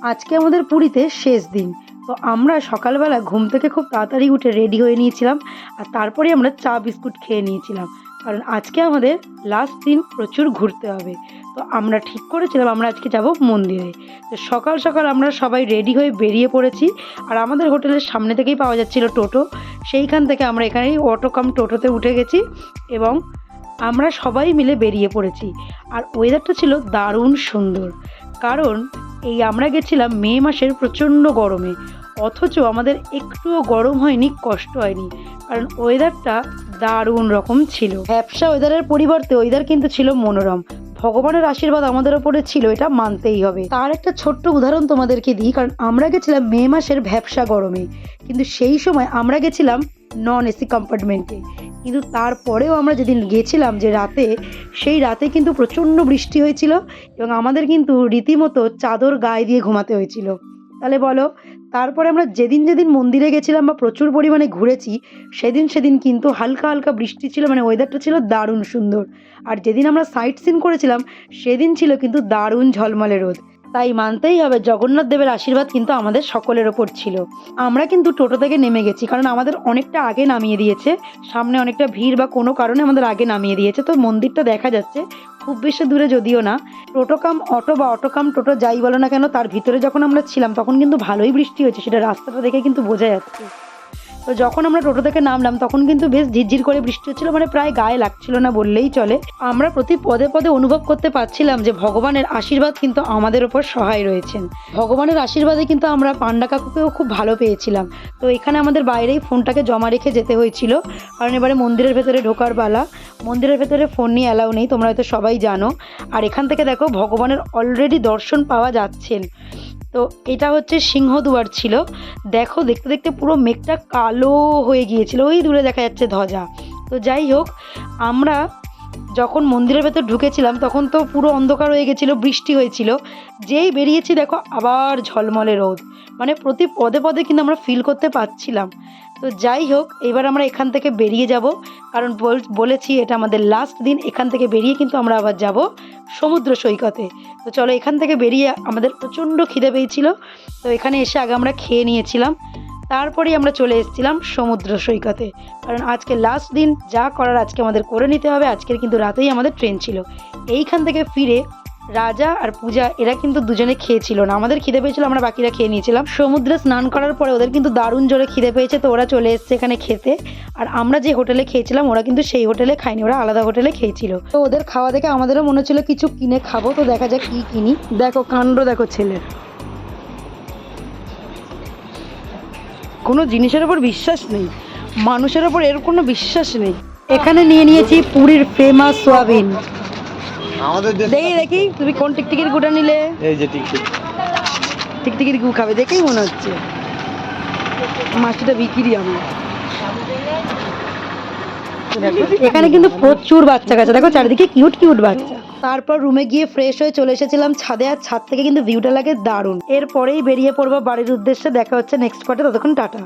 আজকে আমাদের পুরীতে শেষ দিন। তো আমরা সকালবেলা ঘুম থেকে খুব তাড়াতাড়ি উঠে রেডি হয়ে নিয়েছিলাম। আর তারপরে আমরা চা বিস্কুট খেয়ে নিয়েছিলাম। কারণ আজকে আমাদের লাস্ট দিন, প্রচুর ঘুরতে হবে। তো আমরা ঠিক করেছিলাম আমরা আজকে যাব মন্দিরে। তো সকাল সকাল আমরা সবাই রেডি হয়ে বেরিয়ে পড়েছি। আর আমাদের হোটেলের সামনে থেকেই পাওয়া যাচ্ছিল টোটো। সেইখান থেকে আমরা এখানেই অটো কাম টোটোতে উঠে গেছি এবং আমরা সবাই মিলে বেরিয়ে পড়েছি। আর ওয়েদারটা ছিল দারুণ সুন্দর। কারণ আমরা গেছিলাম মে মাসের প্রচণ্ড গরমে, অথচ আমাদের একটুও গরম হয়নি, কষ্ট হয়নি। কারণ ওয়েদারটা দারুণ রকম ছিল। ভ্যাপসা ওয়েদারের পরিবর্তে ওয়েদার কিন্তু ছিল মনোরম। ভগবানের আশীর্বাদ আমাদের ওপরে ছিল, এটা মানতেই হবে। তার একটা ছোট্ট উদাহরণ তোমাদেরকে দিই। কারণ আমরা গেছিলাম মে মাসের ভ্যাপসা গরমে, কিন্তু সেই সময় আমরা গেছিলাম নন এসি কম্পার্টমেন্টে। কিন্তু তারপরেও আমরা যেদিন গেছিলাম যে রাতে, সেই রাতে কিন্তু প্রচণ্ড বৃষ্টি হয়েছিল এবং আমাদের কিন্তু রীতিমতো চাদর গায়ে দিয়ে ঘুমাতে হয়েছিল। তাহলে বলো, তারপরে আমরা যেদিন যেদিন মন্দিরে গেছিলাম বা প্রচুর পরিমাণে ঘুরেছি, সেদিন সেদিন কিন্তু হালকা হালকা বৃষ্টি ছিল, মানে ওয়েদারটা ছিল দারুণ সুন্দর। আর যেদিন আমরা সাইট সিন করেছিলাম, সেদিন ছিল কিন্তু দারুণ ঝলমলে রোদ। তাই মানতেই হবে, জগন্নাথ দেবের আশীর্বাদ কিন্তু আমাদের সকলের ওপর ছিল। আমরা কিন্তু টোটো থেকে নেমে গেছি, কারণ আমাদের অনেকটা আগে নামিয়ে দিয়েছে। সামনে অনেকটা ভিড় বা কোনো কারণে আমাদের আগে নামিয়ে দিয়েছে। তো মন্দিরটা দেখা যাচ্ছে, খুব বেশি দূরে যদিও না। টোটো কাম অটো বা অটো কাম টোটো যাই বলো না কেন, তার ভিতরে যখন আমরা ছিলাম তখন কিন্তু ভালোই বৃষ্টি হয়েছে, সেটা রাস্তাটা দেখে কিন্তু বোঝা যাচ্ছে। তো যখন আমরা টোটো থেকে নামলাম তখন কিন্তু বেশ ঝিরঝির করে বৃষ্টি হচ্ছিল, মানে প্রায় গায়ে লাগছিল না বললেই চলে। আমরা প্রতি পদে পদে অনুভব করতে পারছিলাম যে ভগবানের আশীর্বাদ কিন্তু আমাদের ওপর সহায় রয়েছেন। ভগবানের আশীর্বাদে কিন্তু আমরা পান্ডা কাকুকেও খুব ভালো পেয়েছিলাম। তো এখানে আমাদের বাইরেই ফোনটাকে জমা রেখে যেতে হয়েছিল, কারণ এবারে মন্দিরের ভেতরে ঢোকার পালা। মন্দিরের ভেতরে ফোন নিয়ে অ্যালাউ নেই, তোমরা হয়তো সবাই জানো। আর এখান থেকে দেখো ভগবানের অলরেডি দর্শন পাওয়া যাচ্ছেন। তো এটা হচ্ছে সিংহদুয়ার ছিল। দেখো দেখতে দেখতে পুরো মেঘটা কালো হয়ে গিয়েছিল, ওই দূরে দেখা যাচ্ছে ধ্বজা। তো যাই হোক, আমরা যখন মন্দিরের ভেতর ঢুকেছিলাম তখন তো পুরো অন্ধকার হয়ে গেছিলো, বৃষ্টি হয়েছিল। যেই বেরিয়েছি দেখো আবার ঝলমলে রোদ, মানে প্রতি পদে পদে কিন্তু আমরা ফিল করতে পারছিলাম। তো যাই হোক, এবার আমরা এখান থেকে বেরিয়ে যাব, কারণ বলেছি এটা আমাদের লাস্ট দিন। এখান থেকে বেরিয়ে কিন্তু আমরা আবার যাব সমুদ্র সৈকতে। তো চলো, এখান থেকে বেরিয়ে আমাদের প্রচণ্ড খিদে পেয়েছিল। তো এখানে এসে আগে আমরা খেয়ে নিয়েছিলাম, তারপরেই আমরা চলে এসেছিলাম সমুদ্র সৈকতে। কারণ আজকে লাস্ট দিন, যা করার আজকে আমাদের করে নিতে হবে। আজকের কিন্তু রাতেই আমাদের ট্রেন ছিল। এইখান থেকে ফিরে রাজা আর পূজা এরা কিন্তু দুজনে খেয়েছিল না, আমাদের খিদে পেয়েছিল, আমরা বাকিরা খেয়ে নিয়েছিলাম। সমুদ্রে স্নান করার পরে ওদের কিন্তু দারুণ জোরে খিদে পেয়েছে, তো ওরা চলে এসছে এখানে খেতে। আর আমরা যে হোটেলে খেয়েছিলাম ওরা কিন্তু সেই হোটেলে খায়নি, ওরা আলাদা হোটেলে খেয়েছিল। তো ওদের খাওয়া দেখে আমাদেরও মনে হচ্ছিল কিছু কিনে খাবো। তো দেখা যাক কি কিনি। দেখো কাণ্ড, দেখো ছেলের কোনো জিনিসের ওপর বিশ্বাস নেই, মানুষের ওপর এর কোনো বিশ্বাস নেই। এখানে নিয়ে নিয়েছি পুরীর ফেমাস সোয়াবিন। দেখি দেখি তুমি কোন টিকটিকির গুটা নিলে? এই যে টিকটিক। টিকটিকির গু খাবে দেখেই মনে হচ্ছে। মাছটা বিক্রি আমি। এখানে কিন্তু প্রচুর বাচ্চা কাচ্চা, দেখো চারিদিকে কিউট কিউট বাচ্চা। তারপর রুমে গিয়ে ফ্রেশ হয়ে চলে এসেছিলাম ছাদে। আর ছাদ থেকে কিন্তু ভিউটা লাগে দারুণ। এরপরেই বেরিয়ে পড়বো বাড়ির উদ্দেশ্যে। দেখা হচ্ছে নেক্সট পার্টে, ততক্ষণ টাটা।